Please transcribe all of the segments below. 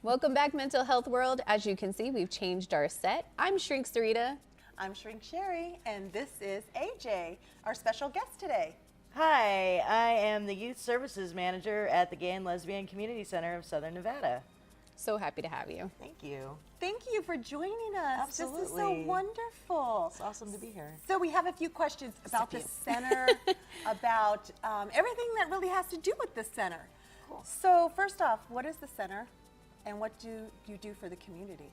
Welcome back, Mental Health World. As you can see, we've changed our set. I'm Shrink Sarita. I'm Shrink Sherry, and this is AJ, our special guest today. Hi, I am the Youth Services Manager at the Gay and Lesbian Community Center of Southern Nevada. So happy to have you. Thank you. Thank you for joining us. Absolutely. This is so wonderful. It's awesome to be here. So we have a few questions about the center, about everything that really has to do with the center. Cool. So first off, what is the center, and what do you do for the community?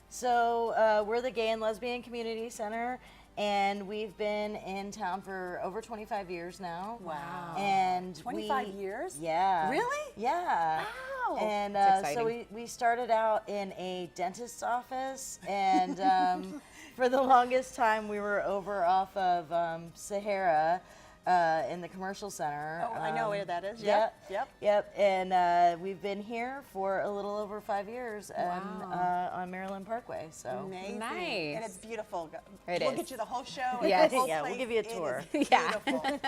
So we're the Gay and Lesbian Community Center, and we've been in town for over 25 years now. Wow. And 25 years? Yeah. Really? Yeah. Wow. And That's so exciting. we started out in a dentist's office, and for the longest time we were over off of Sahara in the commercial center. Oh, I know where that is. Yep. Yep. And we've been here for a little over 5 years on Maryland Parkway. So Amazing. Nice. And it's beautiful. It We'll is. get you the whole show. And Yes. the whole Yeah, we'll place. give you a tour. It is Yeah. beautiful.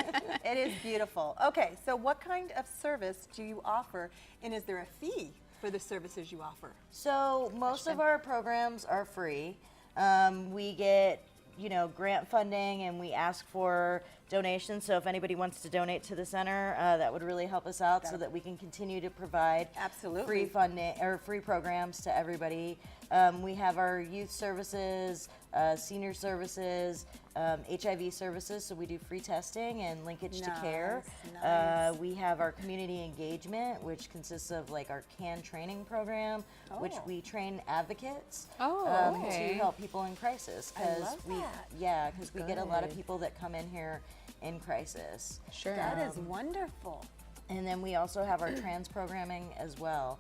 It is beautiful. Okay, so what kind of service do you offer, and is there a fee for the services you offer? So most of our programs are free. We get, grant funding, and we ask for donations. So if anybody wants to donate to the center, that would really help us out so that we can continue to provide Absolutely. free funding or free programs to everybody. We have our youth services, senior services, HIV services, so we do free testing and linkage to care. Nice. We have our community engagement, which consists of like our CAN training program, which we train advocates okay. to help people in crisis. I love that. Because we get a lot of Good. people that come in here in crisis. Sure. That is wonderful. And then we also have our trans programming as well.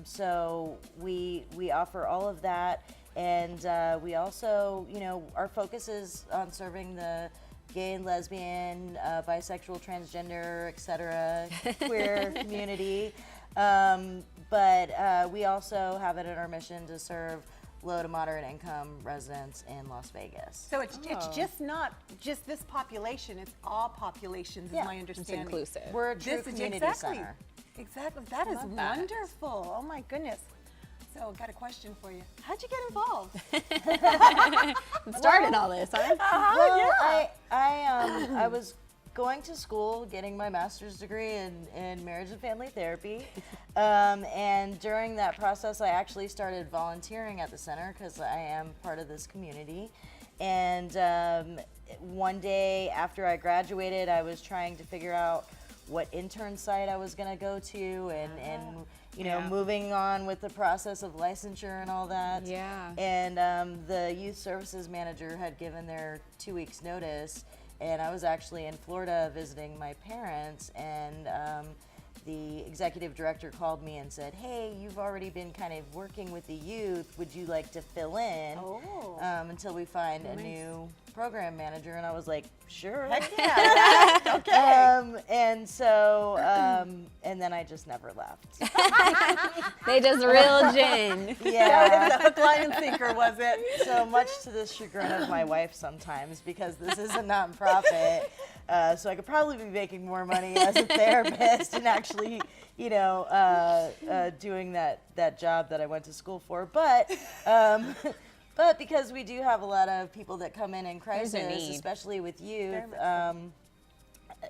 So we offer all of that, and we also, our focus is on serving the gay and lesbian, bisexual, transgender, etc., queer community. But we also have it in our mission to serve low to moderate income residents in Las Vegas. So it's just not just this population, it's all populations, is Yeah. my It's understanding. inclusive. We're a true community center. Exactly. That is love that. wonderful. Oh my goodness. So got a question for you. How'd you get involved? Started all this, huh? Well, I was going to school, getting my master's degree in marriage and family therapy, and during that process, I actually started volunteering at the center because I am part of this community. And one day after I graduated, I was trying to figure out what intern site I was going to go to, and moving on with the process of licensure and all that. Yeah. And the youth services manager had given their 2 weeks notice, and I was actually in Florida visiting my parents, and the executive director called me and said, "Hey, you've already been kind of working with the youth. Would you like to fill in until we find a new program manager?" And I was like, "Sure." Heck yeah. Okay. And so, and then I just never left. They just reeled in. Yeah. The hook, line, and sinker, was it? So much to the chagrin of my wife sometimes, because this is a nonprofit. So I could probably be making more money as a therapist and actually, doing that job that I went to school for. But because we do have a lot of people that come in There's a crisis, need. especially with youth, Very much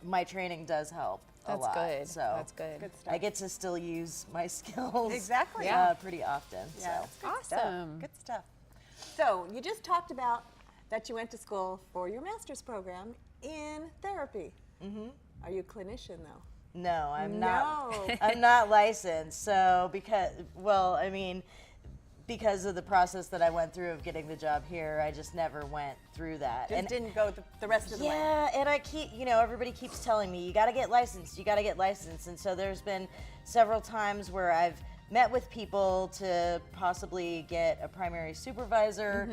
my training does help a That's lot. good. So That's good. Good stuff. I get to still use my skills Exactly. Yeah. pretty often. Yeah, So. that's good Awesome. stuff. Good stuff. So you just talked about that you went to school for your master's program in therapy. Mm-hmm. Are you a clinician though? No, I'm No. not. I'm not licensed. So because of the process that I went through of getting the job here, I just never went through that. Just didn't go the rest of the way. Yeah, and I keep, everybody keeps telling me, you got to get licensed, and so there's been several times where I've met with people to possibly get a primary supervisor,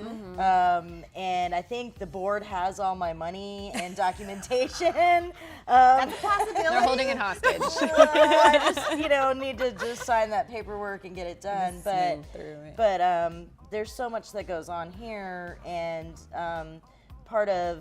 and I think the board has all my money and documentation. That's a possibility. They're holding it hostage. I just, need to just sign that paperwork and get it done. But Move through it. there's so much that goes on here, and part of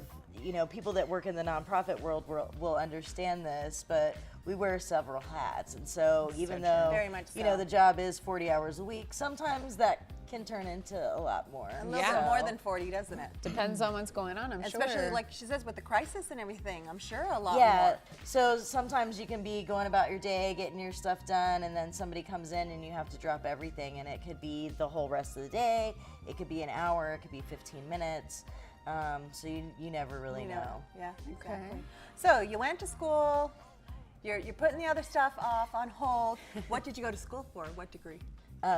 people that work in the nonprofit world will understand this. But we wear several hats. And so even So though, Very much you know, so. the job is 40 hours a week, sometimes that can turn into a lot more. A little Yeah. bit more than 40, doesn't it? Depends on what's going on, I'm Especially sure. like she says with the crisis and everything. I'm sure a lot Yeah, more. so sometimes you can be going about your day, getting your stuff done, and then somebody comes in and you have to drop everything, and it could be the whole rest of the day, it could be an hour, it could be 15 minutes, so you never really know. Yeah, exactly. So you went to school, you're putting the other stuff off on hold. What did you go to school for? What degree?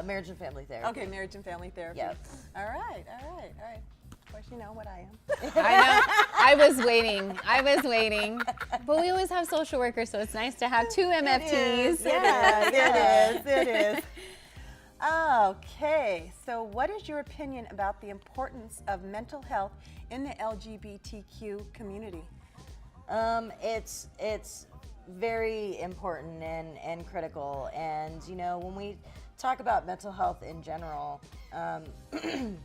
Marriage and family therapy. Okay, marriage and family therapy. Yep. All right. Of course, you know what I am. I know. I was waiting. But we always have social workers, so it's nice to have two MFTs. Yeah, it is. Okay, so what is your opinion about the importance of mental health in the LGBTQ community? It's very important and critical, and you know, when we talk about mental health in general,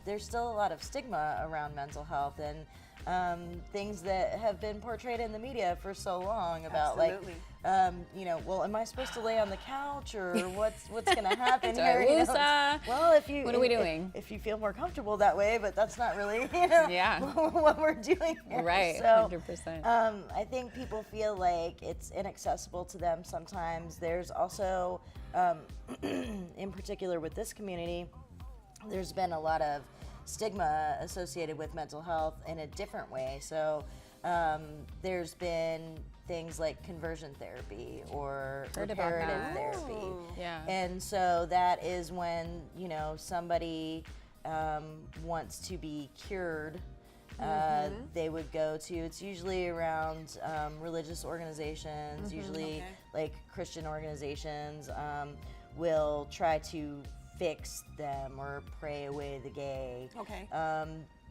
there's still a lot of stigma around mental health and things that have been portrayed in the media for so long about Absolutely. you know, well, am I supposed to lay on the couch or what's going to happen Do here? I You know, woosah? well, if you What are we doing? If you feel more comfortable that way, but that's not really Yeah. what we're doing here. Right, So, 100%. I think people feel like it's inaccessible to them sometimes. There's also, in particular with this community, there's been a lot of stigma associated with mental health in a different way. So there's been things like conversion therapy or Heard about reparative that. therapy. Yeah. And so that is when, you know, somebody wants to be cured. They would go to, it's usually around religious organizations, usually like Christian organizations, will try to fix them or pray away the gay. Okay.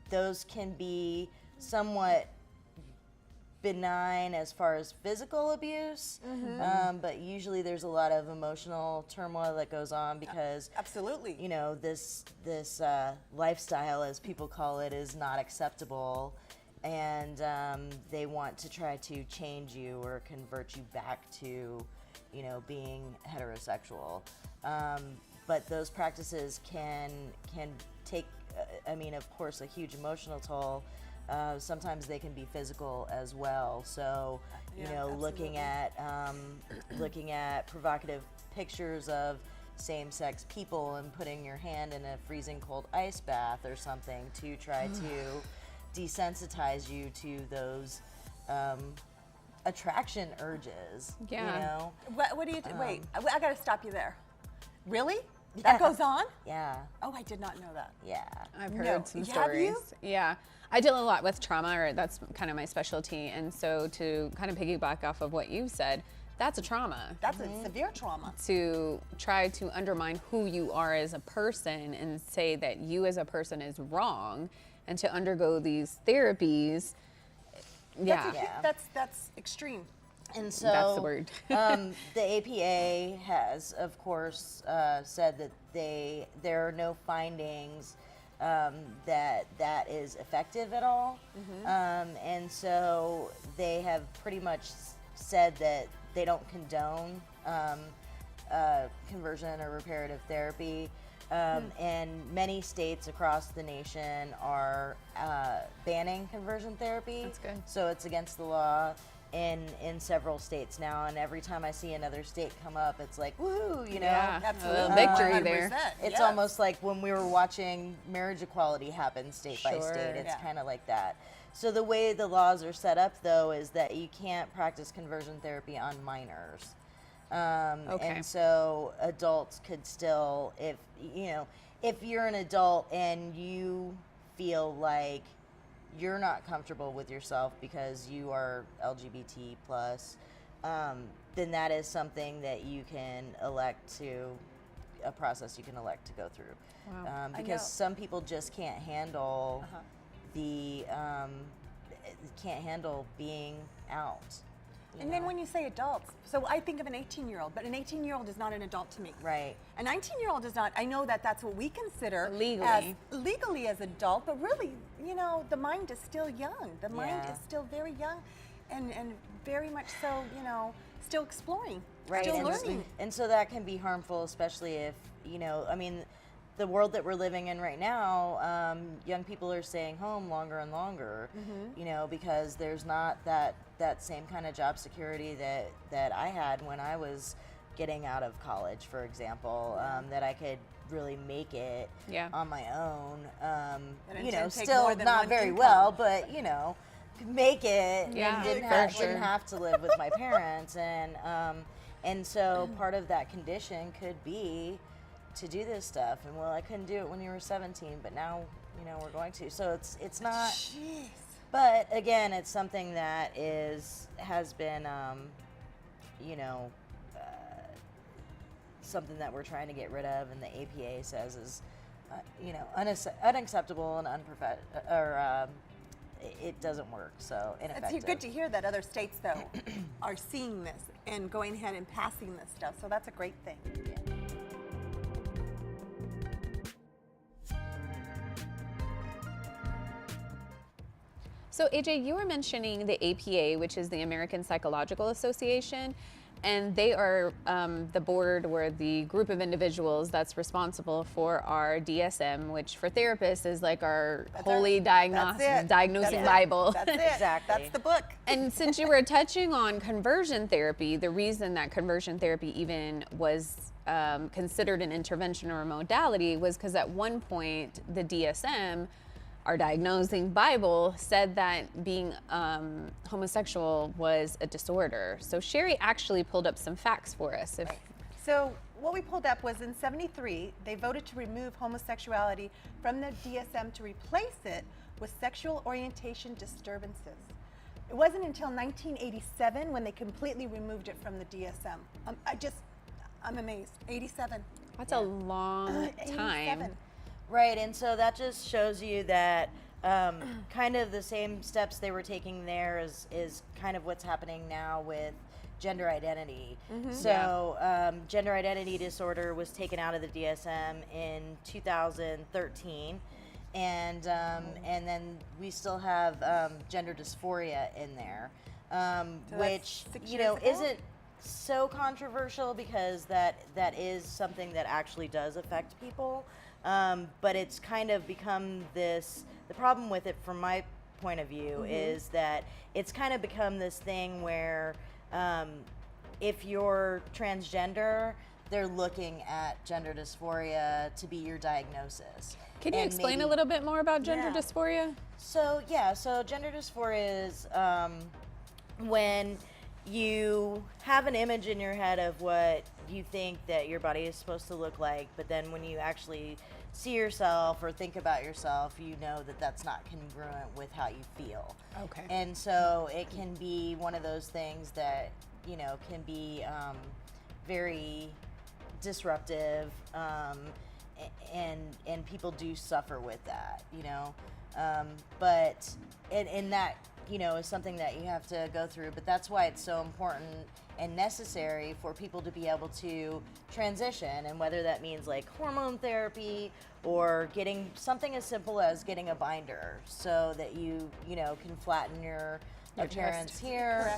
Those can be somewhat benign as far as physical abuse, but usually there's a lot of emotional turmoil that goes on because Absolutely. you know, this lifestyle, as people call it, is not acceptable, and they want to try to change you or convert you back to, you know, being heterosexual. But those practices can take, I mean, of course, a huge emotional toll. Sometimes they can be physical as well. So, you Yeah, know, absolutely. looking at provocative pictures of same-sex people and putting your hand in a freezing cold ice bath or something to try to desensitize you to those attraction urges. Yeah. You know? What do you, wait, I got to stop you there. Really? Yeah. That goes on? Yeah. Oh, I did not know that. Yeah. I've No. heard some Have stories. you? Yeah. I deal a lot with trauma, or that's kind of my specialty. And so to kind of piggyback off of what you said, that's a trauma. That's a severe trauma. To try to undermine who you are as a person and say that you as a person is wrong, and to undergo these therapies. Yeah. That's extreme. And so That's the word. the APA has, of course, said that there are no findings that is effective at all, and so they have pretty much said that they don't condone conversion or reparative therapy, and many states across the nation are banning conversion therapy. That's good. So it's against the law in several states now, and every time I see another state come up, it's like, woohoo, you know? Yeah. Absolutely. A little victory there. 100%, It's yes. almost like when we were watching marriage equality happen state by Sure. state. It's Yeah. kind of like that. So the way the laws are set up, though, is that you can't practice conversion therapy on minors. Okay. And so adults could still, if you're an adult and you feel like you're not comfortable with yourself because you are LGBT plus, then that is something that you can elect to, a process you can elect to go through. Wow. I Because know. some people just can't handle can't handle being out. you And then know? when you say adults, so I think of an 18-year-old, but an 18-year-old is not an adult to me. Right. A 19-year-old is not. I know that that's what we consider Legally. as adult, but really, you know, the mind is still young. The mind Yeah. is still very young, and very much so, you know, still exploring, Right. still and, learning. and so that can be harmful, especially if, I mean, the world that we're living in right now, young people are staying home longer and longer, because there's not that same kind of job security that I had when I was getting out of college, for example, that I could really make it on my own. And it didn't take Still more than not one very income. well, but make it Yeah, and didn't for have, sure. didn't have to live with my parents, and so part of that condition could be to do this stuff. And well, I couldn't do it when you were 17, but now we're going to. So it's not. Jeez. But again, it's something that has been something that we're trying to get rid of, and the APA says is unacceptable and it doesn't work. So ineffective. It's good to hear that other states, though, are seeing this and going ahead and passing this stuff. So that's a great thing. So AJ, you were mentioning the APA, which is the American Psychological Association, and they are the board or the group of individuals that's responsible for our DSM, which for therapists is like our holy diagnosing Bible. That's it. Exactly. That's the book. And since you were touching on conversion therapy, the reason that conversion therapy even was considered an intervention or a modality was because at one point the DSM, our diagnosing Bible, said that being homosexual was a disorder. So Sherry actually pulled up some facts for us. So what we pulled up was in '73, they voted to remove homosexuality from the DSM to replace it with sexual orientation disturbances. It wasn't until 1987 when they completely removed it from the DSM. I'm amazed. 87. That's a long time. 87. Right, and so that just shows you that kind of the same steps they were taking there is kind of what's happening now with gender identity. So gender identity disorder was taken out of the DSM in 2013, and then we still have gender dysphoria in there, which 6 years ago? isn't so controversial because that is something that actually does affect people. But it's kind of become this, the problem with it from my point of view is that it's kind of become this thing where if you're transgender, they're looking at gender dysphoria to be your diagnosis. Can you explain a little bit more about gender dysphoria? So gender dysphoria is when you have an image in your head of what you think that your body is supposed to look like, but then when you actually see yourself or think about yourself, you know that that's not congruent with how you feel. Okay. And so it can be one of those things that, can be very disruptive, and people do suffer with that, but in that, is something that you have to go through, but that's why it's so important and necessary for people to be able to transition, and whether that means like hormone therapy or getting something as simple as getting a binder so that you can flatten your appearance here,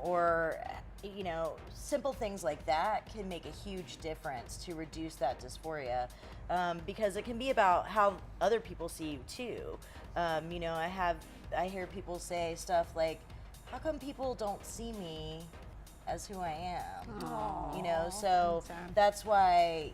or simple things like that can make a huge difference to reduce that dysphoria, because it can be about how other people see you too. I hear people say stuff like, how come people don't see me as who I am? Aww. So That's sad. that's why,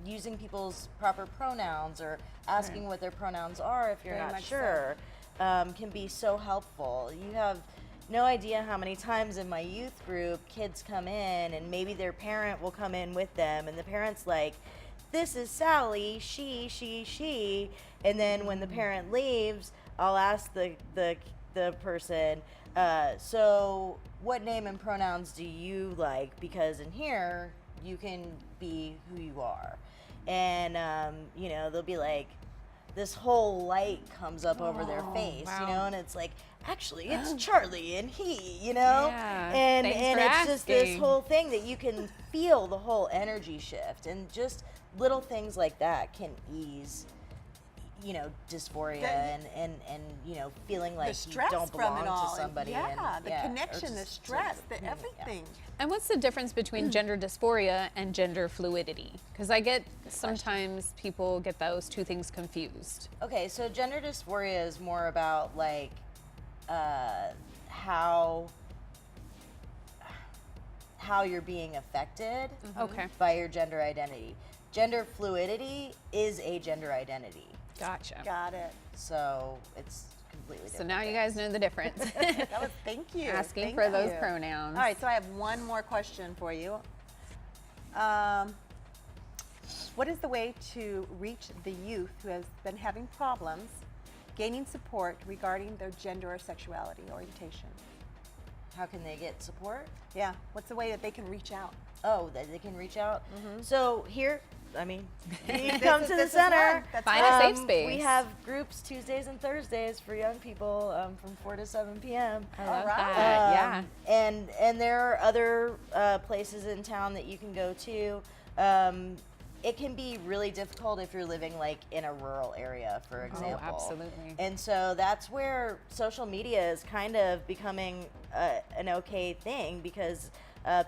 using people's proper pronouns or asking what their pronouns are if you're Very not much sure, can be so helpful. You have no idea how many times in my youth group kids come in and maybe their parent will come in with them, and the parent's like, this is Sally, she, and then when the parent leaves, I'll ask the person, so what name and pronouns do you like? Because in here, you can be who you are. And, they'll be like, this whole light comes up over their face, wow. and it's like, actually, it's Charlie and he, Yeah, and thanks for it's just this asking. whole thing that you can feel the whole energy shift, and just little things like that can ease you know, dysphoria The- and you know, feeling like the stress you don't from belong it all. to somebody. Yeah, and, the or connection, the just stress, sort the of- yeah. everything. And what's the difference between gender dysphoria and gender fluidity? Because I get sometimes people get those two things confused. Okay, so gender dysphoria is more about like how you're being affected Okay. by your gender identity. Gender fluidity is a gender identity, Gotcha. Got it. so it's completely So different. now you guys know the difference. That was, thank you. Asking Thank for those you. pronouns. All right, so I have one more question for you. What is the way to reach the youth who has been having problems gaining support regarding their gender or sexuality orientation? How can they get support? Yeah, what's the way that they can reach out? Oh, that they can reach out. So here, I mean, you This come is- to the this is center. one. That's Find right. a safe space. We have groups Tuesdays and Thursdays for young people from 4 to 7 p.m. I love right. that. Yeah. And there are other places in town that you can go to. It can be really difficult if you're living like in a rural area, for example. absolutely. And so that's where social media is kind of becoming an okay thing, because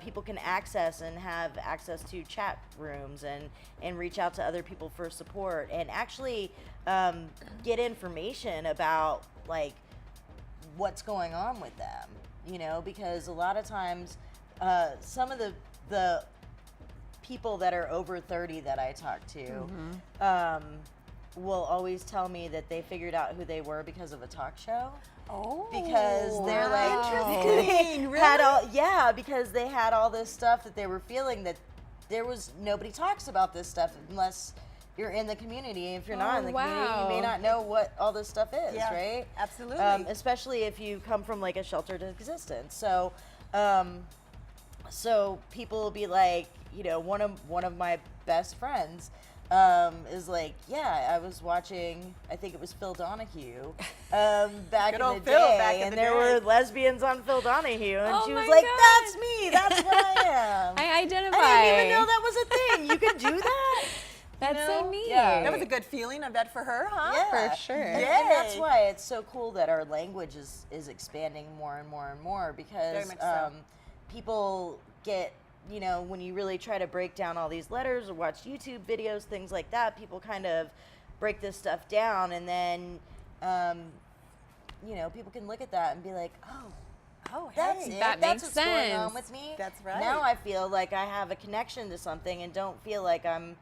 people can access and have access to chat rooms and reach out to other people for support and actually get information about like what's going on with them, you know, because a lot of times some of the people that are over 30 that I talk to will always tell me that they figured out who they were because of a talk show. Oh, Because they're like interesting. Really? had all, yeah, because they had all this stuff that they were feeling that there was nobody talks about this stuff unless you're in the community. If you're not in the community, you may wow. not know what all this stuff is, Yeah, right? absolutely. Especially if you come from like a sheltered existence. So, so people will be like, you know, one of my best friends is like, yeah, I was watching, I think it was Phil Donahue, back Good in the old Phil day, back in and the there day. were lesbians on Phil Donahue, and Oh she was my like, God. that's me, that's what I am. I identify. I didn't even know that was a thing. You could do that. That's you so know? neat. Yeah. That was a good feeling, I bet, for her, huh? Yeah, For sure. And that's Yay. why it's so cool that our language is expanding more and more and more, because Very much so. people get, you know, when you really try to break down all these letters or watch YouTube videos, things like that, people kind of break this stuff down, and then, you know, people can look at that and be like, oh, Oh, that's hey. it. That That's makes what's going on sense. with me. That's right. Now I feel like I have a connection to something and don't feel like I'm,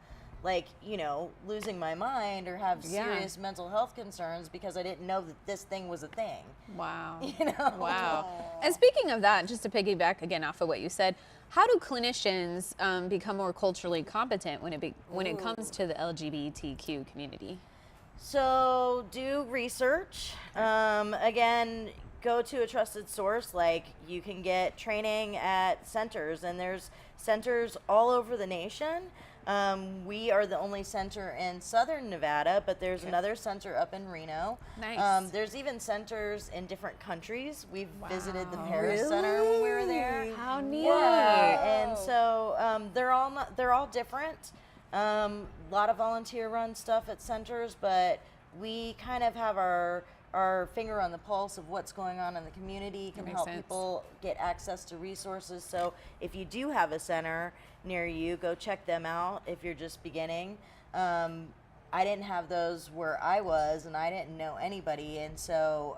like, you know, losing my mind or have Yeah. serious mental health concerns because I didn't know that this thing was a thing. Wow. You know? Wow. And speaking of that, just to piggyback again off of what you said, how do clinicians become more culturally competent when it comes to the LGBTQ community? So do research. Again, go to a trusted source. Like, you can get training at centers, and there's centers all over the nation. We are the only center in Southern Nevada, but there's another center up in Reno. Nice. There's even centers in different countries. We've visited the Wow. Paris Center when we were there. How neat. Yeah, and so they're all different. A lot of volunteer-run stuff at centers, but we kind of have our finger on the pulse of what's going on in the community, can makes help sense. people get access to resources. So if you do have a center near you, go check them out if you're just beginning. I didn't have those where I was, and I didn't know anybody, and so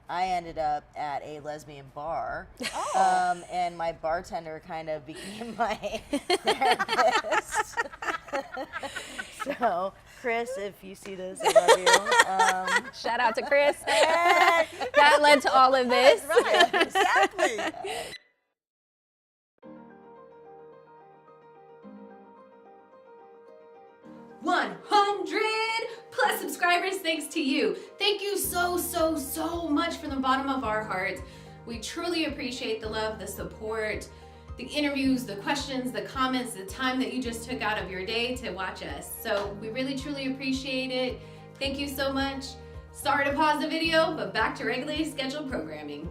I ended up at a lesbian bar, and my bartender kind of became my therapist. So, Chris, if you see this, I love you. Shout out to Chris. That led to all of this. Right, exactly. 100 plus subscribers thanks to you. Thank you so much from the bottom of our hearts. We truly appreciate the love, the support, the interviews, the questions, the comments, the time that you just took out of your day to watch us. So we really truly appreciate it. Thank you so much. Sorry to pause the video, but back to regularly scheduled programming.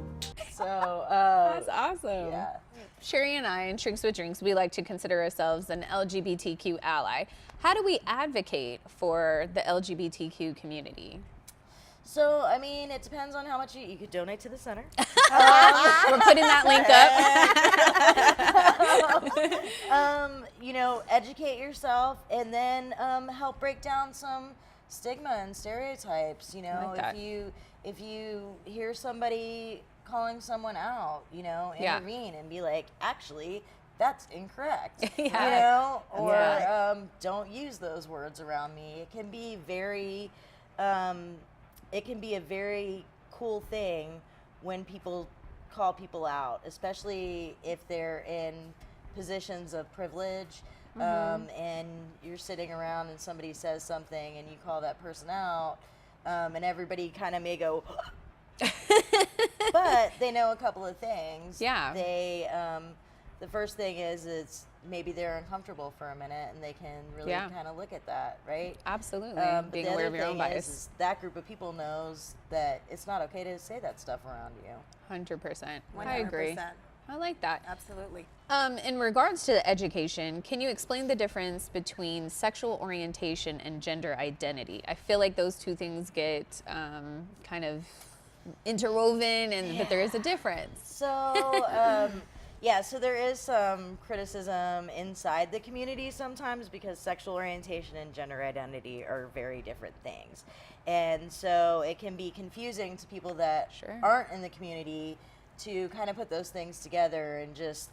So, That's awesome. yeah. Sherry and I in Drinks with Drinks, we like to consider ourselves an LGBTQ ally. How do we advocate for the LGBTQ community? So, I mean, it depends on how much you could donate to the center. We're putting that link up. You know, educate yourself, and then help break down some stigma and stereotypes. You know, like that. if you hear somebody calling someone out, you know, intervene and be like, actually, that's incorrect. Yeah. You know, or Yeah. Don't use those words around me. It can be a very cool thing when people call people out, especially if they're in positions of privilege, and you're sitting around and somebody says something and you call that person out, and everybody kind of may go, but they know a couple of things. Yeah. They, the first thing is maybe they're uncomfortable for a minute, and they can really kind of look at that, right? Absolutely. But Being the aware other of your own thing bias. is that group of people knows that it's not okay to say that stuff around you. 100%. 100%. I agree. I like that. Absolutely. In regards to education, can you explain the difference between sexual orientation and gender identity? I feel like those two things get kind of interwoven, and that there is a difference. So, so there is some criticism inside the community sometimes, because sexual orientation and gender identity are very different things. And so it can be confusing to people that aren't in the community to kind of put those things together and just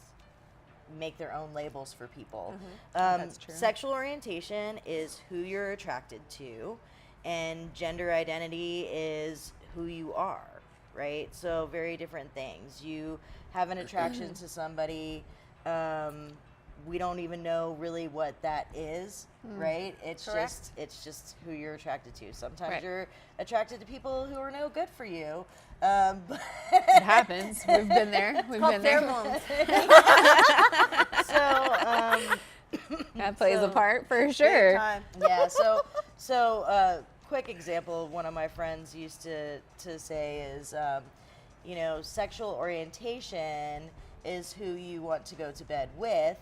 make their own labels for people. That's true. Sexual orientation is who you're attracted to, and gender identity is who you are, right? So very different things. You have an attraction to somebody, we don't even know really what that is, right? It's just who you're attracted to. Sometimes you're attracted to people who are no good for you. But It happens. We've been there. We've been there. Pheromones. That plays a part for Big sure. time. Yeah, so quick example one of my friends used to say is, you know, sexual orientation is who you want to go to bed with.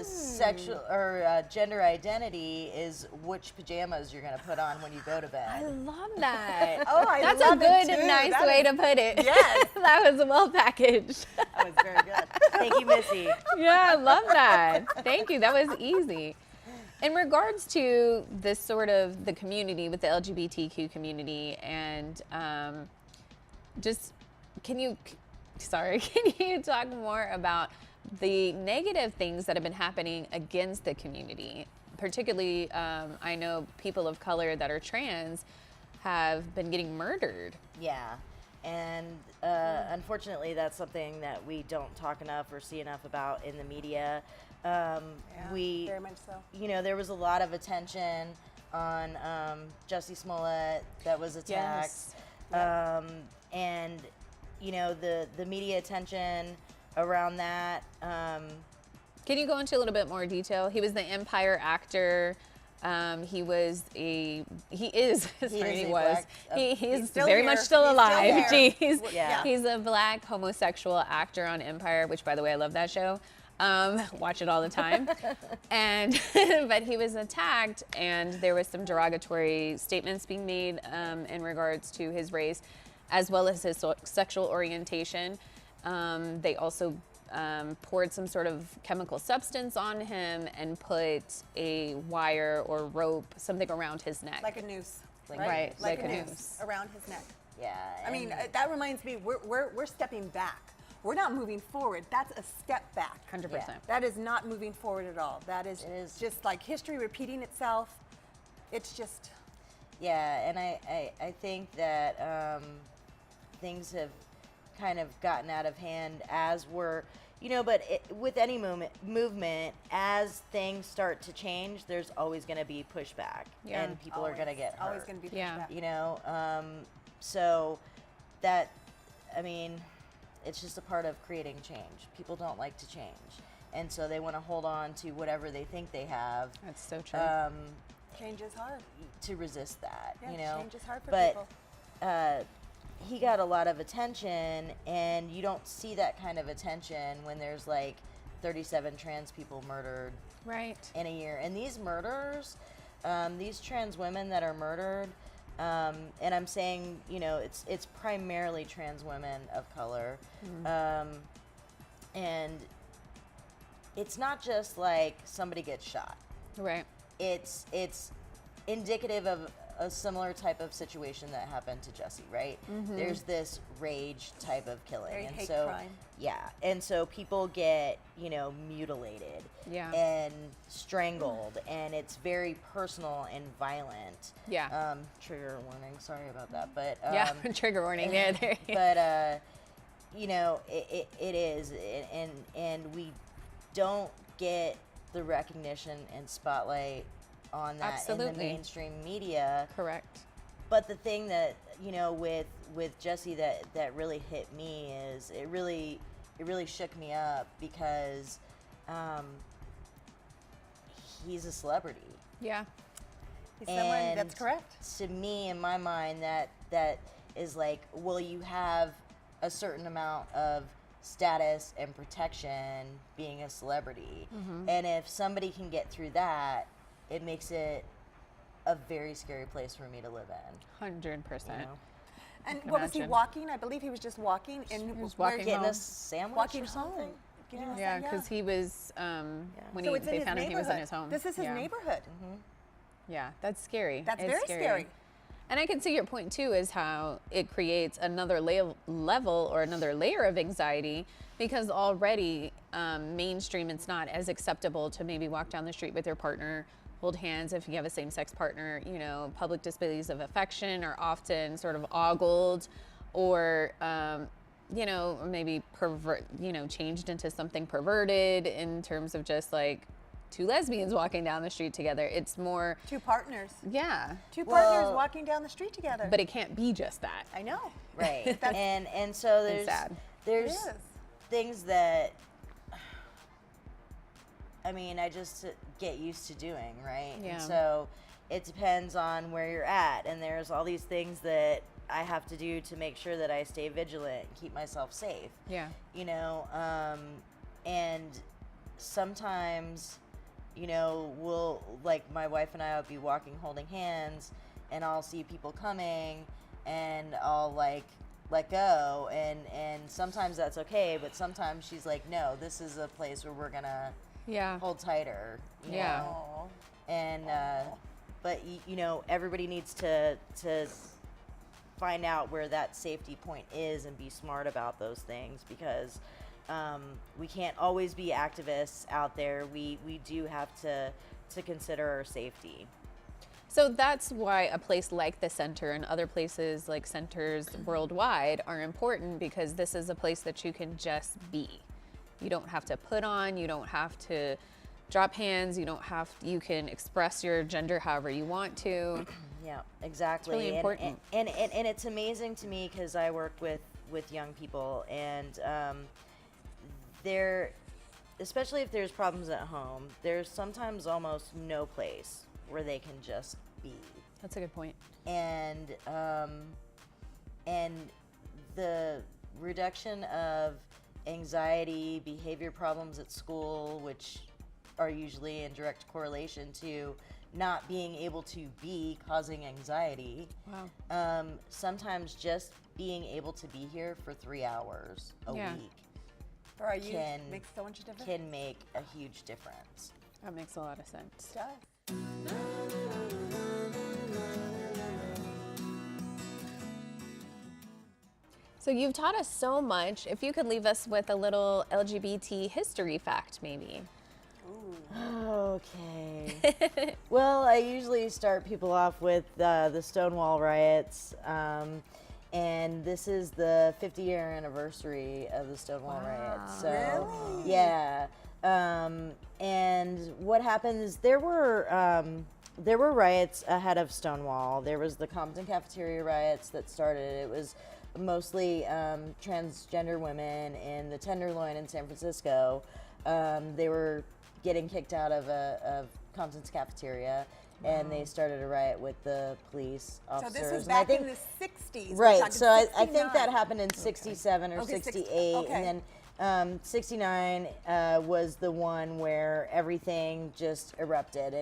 Sexual or gender identity is which pajamas you're gonna put on when you go to bed. I love that. That's That's a good and nice way to put it. Yes. That was well packaged. That was very good. Thank you, Missy. Yeah, I love that. Thank you. That was easy. In regards to this sort of the community with the LGBTQ community, and can you talk more about the negative things that have been happening against the community? Particularly, I know people of color that are trans have been getting murdered. Yeah, and unfortunately, that's something that we don't talk enough or see enough about in the media. Very much so. You know, there was a lot of attention on Jussie Smollett that was attacked, and you know, the media attention around that. Can you go into a little bit more detail? He was the Empire actor. He is very much still alive. He's a black homosexual actor on Empire, which, by the way, I love that show. Watch it all the time. And but he was attacked, and there was some derogatory statements being made in regards to his race, as well as his sexual orientation. They also poured some sort of chemical substance on him and put a wire or rope, something around his neck. Like a noose. Right, like a noose around his neck. Yeah. I mean, that reminds me, we're stepping back. We're not moving forward. That's a step back. 100%. Yeah. That is not moving forward at all. That is just like history repeating itself. It's just. Yeah, and I think that things have kind of gotten out of hand as we're, you know, but with any movement, as things start to change, there's always going to be pushback, and people are going to get hurt. Always going to be pushback. You know, so that, I mean, it's just a part of creating change. People don't like to change, and so they want to hold on to whatever they think they have. That's so true. Change is hard. To resist that, Yeah, you know. change is hard for but, people. He got a lot of attention, and you don't see that kind of attention when there's like 37 trans people murdered Right. in a year. And these murders, these trans women that are murdered, and I'm saying, you know, it's primarily trans women of color, and it's not just like somebody gets shot. Right. It's indicative of a similar type of situation that happened to Jesse, right? There's this rage type of killing, Very and hate so crime. yeah, and so people get, you know, mutilated Yeah. and strangled, and it's very personal and violent. Yeah. Trigger warning. Sorry about that, but Yeah. Trigger warning. There. but you know, it is, and we don't get the recognition and spotlight on that in the Absolutely. mainstream media. Correct. But the thing that, you know, with Jesse that really hit me is it really shook me up because he's a celebrity. Yeah. He's someone, And that's correct. To me, in my mind, that is like, well, you have a certain amount of status and protection being a celebrity. And if somebody can get through that, it makes it a very scary place for me to live in. 100%. You know? And can what was he imagine. walking? I believe he was just walking. And He was where- walking Getting home. a sandwich Walking or something. home. Getting a Yeah, sandwich. because he was when So he, it's in they his found him, he was in neighborhood. his home. This is his Yeah. neighborhood. Yeah, that's scary. That's It's very scary. And I can see your point too, is how it creates another level or another layer of anxiety, because already mainstream, it's not as acceptable to maybe walk down the street with your partner, hold hands if you have a same-sex partner. You know, public displays of affection are often sort of ogled, or you know, maybe changed into something perverted in terms of just like two lesbians walking down the street together. It's more, Two partners. yeah, Two partners Well- walking down the street together. but it can't be just that. I know. Right. That's- and so It's there's sad. It there's is. things that I mean, I just get used to doing, right? Yeah. And so it depends on where you're at, and there's all these things that I have to do to make sure that I stay vigilant and keep myself safe. Yeah. You know, and sometimes, you know, we'll, like, my wife and I will be walking holding hands, and I'll see people coming, and I'll like let go, and sometimes that's okay, but sometimes she's like, no, this is a place where we're gonna Yeah. hold tighter, you Yeah. know? Aw. And but you know, everybody needs to find out where that safety point is and be smart about those things, because we can't always be activists out there. We do have to consider our safety. So that's why a place like the center and other places like centers worldwide are important, because this is a place that you can just be. You don't have to put on, you don't have to drop hands, you can express your gender however you want to. Yeah, exactly. really important. And it's amazing to me because I work with young people, and there, especially if there's problems at home, there's sometimes almost no place where they can just be. That's a good point. And the reduction of anxiety, behavior problems at school, which are usually in direct correlation to not being able to be causing anxiety. Wow. Sometimes just being able to be here for 3 hours a Yeah. week For our youth, can makes so much difference. can make a huge difference. That makes a lot of sense. It does. So you've taught us so much. If you could leave us with a little LGBT history fact, maybe. Okay. Well, I usually start people off with the Stonewall riots, and this is the 50-year anniversary of the Stonewall riots. So, Really? yeah. And what happened is there were riots ahead of Stonewall. There was the Compton cafeteria riots that started. It was mostly transgender women in the Tenderloin in San Francisco. They were getting kicked out of Compton's cafeteria, and they started a riot with the police So officers. this was And I back in think- the 60s. We're Right, talking so I think that 69. happened in 67 or Okay, 68, okay. and then '69 was the one where everything just erupted,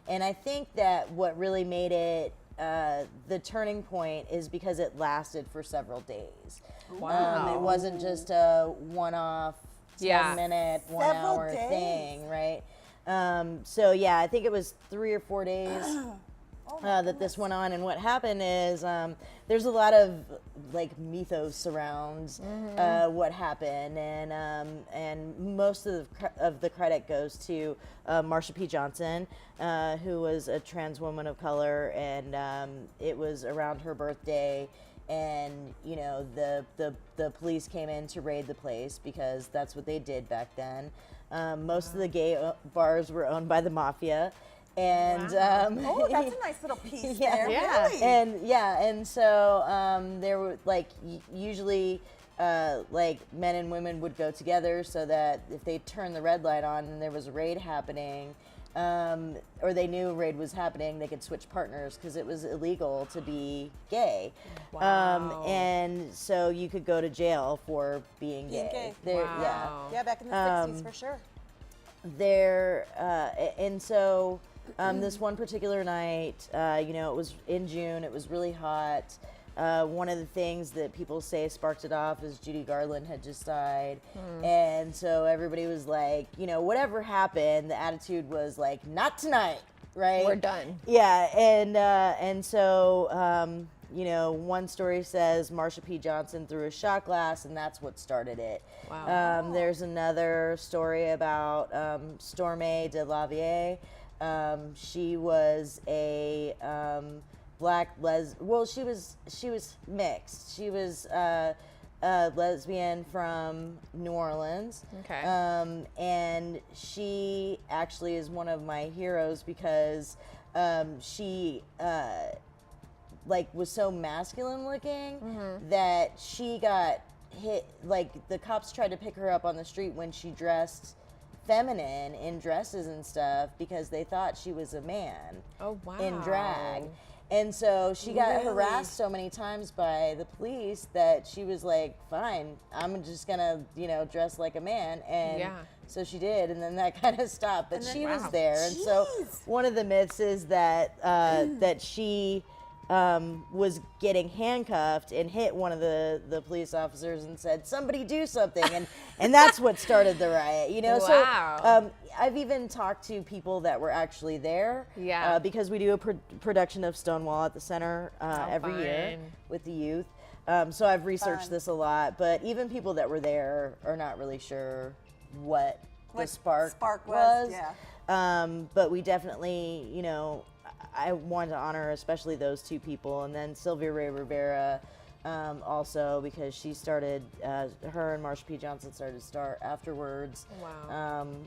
and I think that what really made it the turning point is because it lasted for several days. Wow. It wasn't just a one-off 10-minute, 1 Several hour days. thing, right? So yeah, I think it was 3 or 4 days that this went on. And what happened is there's a lot of like mythos around what happened, and most of the credit goes to Marsha P. Johnson, who was a trans woman of color, and it was around her birthday. And you know, the police came in to raid the place because that's what they did back then. Most of the gay bars were owned by the mafia, and Oh, that's a nice little piece there. Really? and so there were like usually like men and women would go together so that if they turned the red light on and there was a raid happening, or they knew a raid was happening, they could switch partners because it was illegal to be gay. Wow. And so you could go to jail for being gay. There- Wow. Yeah, back in the 60s for sure. And so this one particular night, you know, it was in June, it was really hot. One of the things that people say sparked it off is Judy Garland had just died. And so everybody was like, you know, whatever happened, the attitude was like, not tonight, right? We're done. Yeah, and so, you know, one story says Marsha P. Johnson threw a shot glass, and that's what started it. Wow. There's another story about Stormé de Lavier. She was a black well, she was mixed. She was a lesbian from New Orleans. Okay. And she actually is one of my heroes because she like was so masculine looking that she got hit. Like the cops tried to pick her up on the street when she dressed feminine in dresses and stuff because they thought she was a man in drag. And so she got harassed so many times by the police that she was like, fine, I'm just gonna, you know, dress like a man. And so she did, and then that kind of stopped. But she was there. And so one of the myths is that that she was getting handcuffed and hit one of the police officers and said, somebody do something. And that's what started the riot, you know? Wow. So I've even talked to people that were actually there. Yeah. Because we do a production of Stonewall at the center every year fun. with the youth. So I've researched this a lot, but even people that were there are not really sure what the spark was. Yeah. But we definitely, you know, I want to honor especially those two people, and then Sylvia Ray Rivera also, because she started, her and Marsha P. Johnson started Start Afterwards,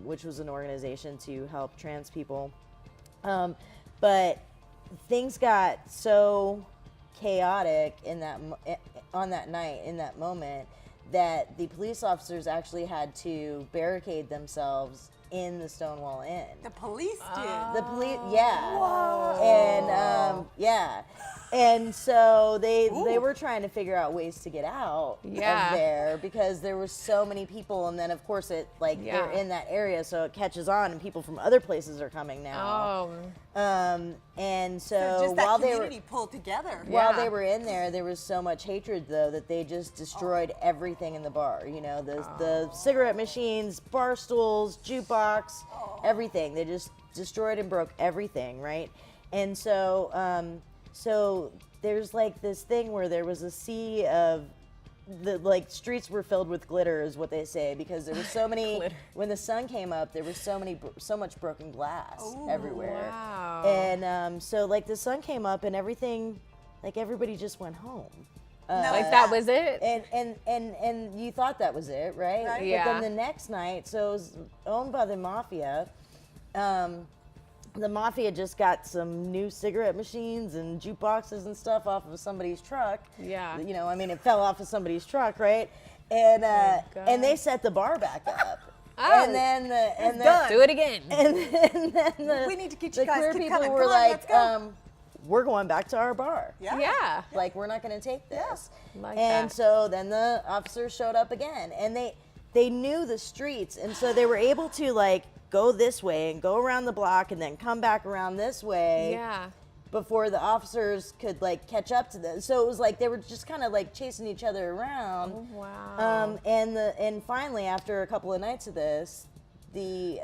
which was an organization to help trans people. But things got so chaotic on that night, in that moment, that the police officers actually had to barricade themselves in the Stonewall Inn. The police did. The police, yeah. Whoa. And and so they were trying to figure out ways to get out of there because there were so many people, and then of course it they're in that area, so it catches on, and people from other places are coming now. And so just that while community pulled together. while they were in there was so much hatred though that they just destroyed everything in the bar. You know, the cigarette machines, bar stools, jukebox, everything. They just destroyed and broke everything, right? And so so there's like this thing where there was a sea of the streets were filled with glitter, is what they say, because there were so many when the sun came up, there was so much broken glass everywhere. Wow. And so like the sun came up and everything, like everybody just went home. Like that was it? And you thought that was it, right? Right. But Yeah. then the next night, so it was owned by the mafia. The mafia just got some new cigarette machines and jukeboxes and stuff off of somebody's truck. Yeah. You know, I mean, it fell off of somebody's truck, right? And and they set the bar back up. Oh. And then Do it again. and then We need to get the you guys queer keep people coming. were Come on, like, let's go. we're going back to our bar. Yeah. Like, we're not going to take this. Like and that. so then the officers showed up again, and they knew the streets, and so they were able to like go this way and go around the block and then come back around this way. Yeah. Before the officers could like catch up to them. So it was like they were just kind of like chasing each other around. Oh, wow. And finally, after a couple of nights of this, the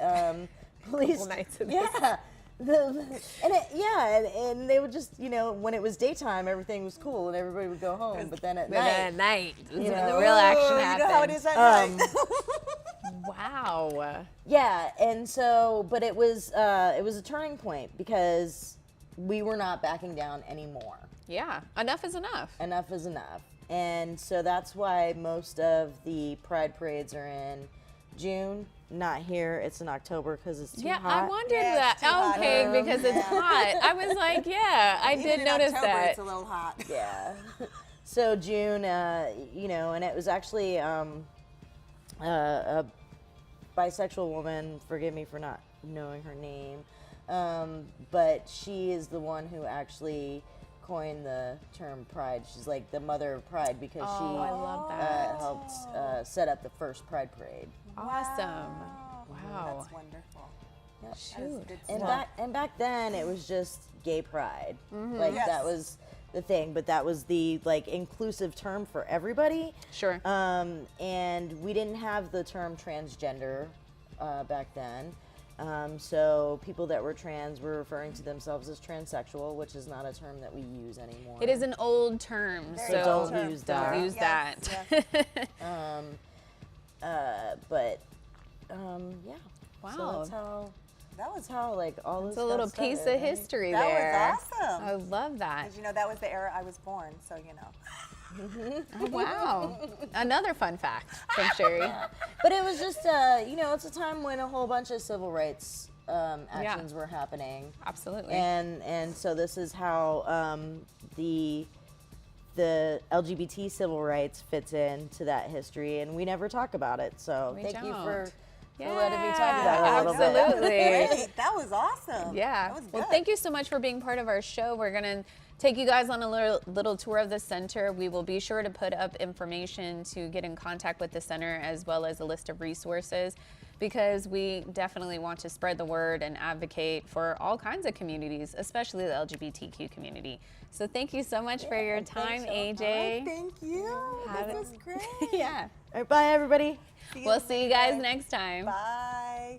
police. Couple nights of this. Yeah. And they would just, you know, when it was daytime, everything was cool and everybody would go home. But then at night, is when you the know, real action You happens. know how it is at night. Wow. yeah, and so, but it was a turning point because we were not backing down anymore. Yeah. Enough is enough. Enough is enough. And so that's why most of the pride parades are in June. Not here. It's in October because it's too Yeah, hot. I wondered Yeah, it's that. too hot. Okay, because it's hot. I was like, yeah, I Even did in notice October, that. It's a little hot. Yeah. So June, you know, and it was actually a bisexual woman. Forgive me for not knowing her name. But she is the one who actually coined the term pride. She's like the mother of pride because Oh, I love that. helped set up the first pride parade. Awesome. Wow. That's wonderful. Yep. Shoot. Good And stuff. back then it was just gay pride. Mm-hmm. Like Yes. that was the thing, but that was the like inclusive term for everybody. Sure. And we didn't have the term transgender back then. So people that were trans were referring to themselves as transsexual, which is not a term that we use anymore. It is an old term, Very so old don't term. use Don't that. use Yes, But yeah. Wow. So That was how like all this It's a little stuff piece started, of right? history That was there. awesome. I love that. Because you know that was the era I was born, so you know. Oh, wow. Another fun fact from Sherry. But it was just, you know, it's a time when a whole bunch of civil rights actions were happening. Absolutely. And so this is how the LGBT civil rights fits into that history, and we never talk about it. So We thank you for don't. letting me talk about it a little bit. Absolutely. Great. That was awesome. Yeah. That was Well, good. thank you so much for being part of our show. We're going to take you guys on a little tour of the center. We will be sure to put up information to get in contact with the center as well as a list of resources because we definitely want to spread the word and advocate for all kinds of communities, especially the LGBTQ community. So thank you so much for your time, AJ. Thank you. Have This it- was great. Yeah. All right, bye, everybody. We'll see you guys next time. Bye.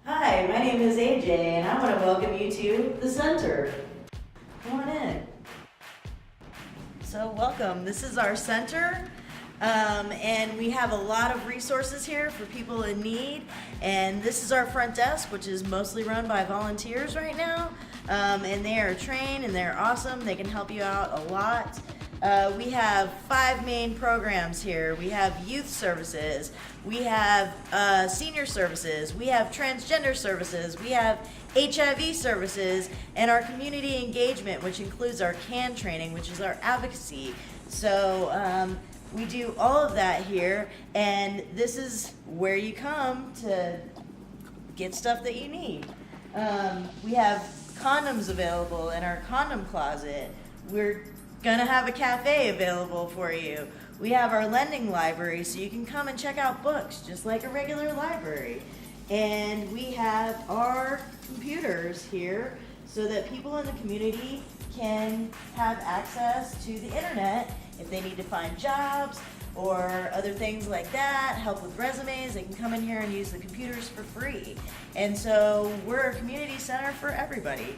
Hi, my name is AJ, and I want to welcome you to the center. Come on in. So welcome. This is our center, and we have a lot of resources here for people in need. And this is our front desk, which is mostly run by volunteers right now. And they are trained and they're awesome. They can help you out a lot. We have 5 main programs here. We have youth services, we have senior services, we have transgender services, we have HIV services, and our community engagement, which includes our CAN training, which is our advocacy. So we do all of that here, and this is where you come to get stuff that you need. We have condoms available in our condom closet. We're gonna have a cafe available for you. We have our lending library so you can come and check out books just like a regular library. And we have our computers here so that people in the community can have access to the internet if they need to find jobs or other things like that, help with resumes. They can come in here and use the computers for free. And so we're a community center for everybody.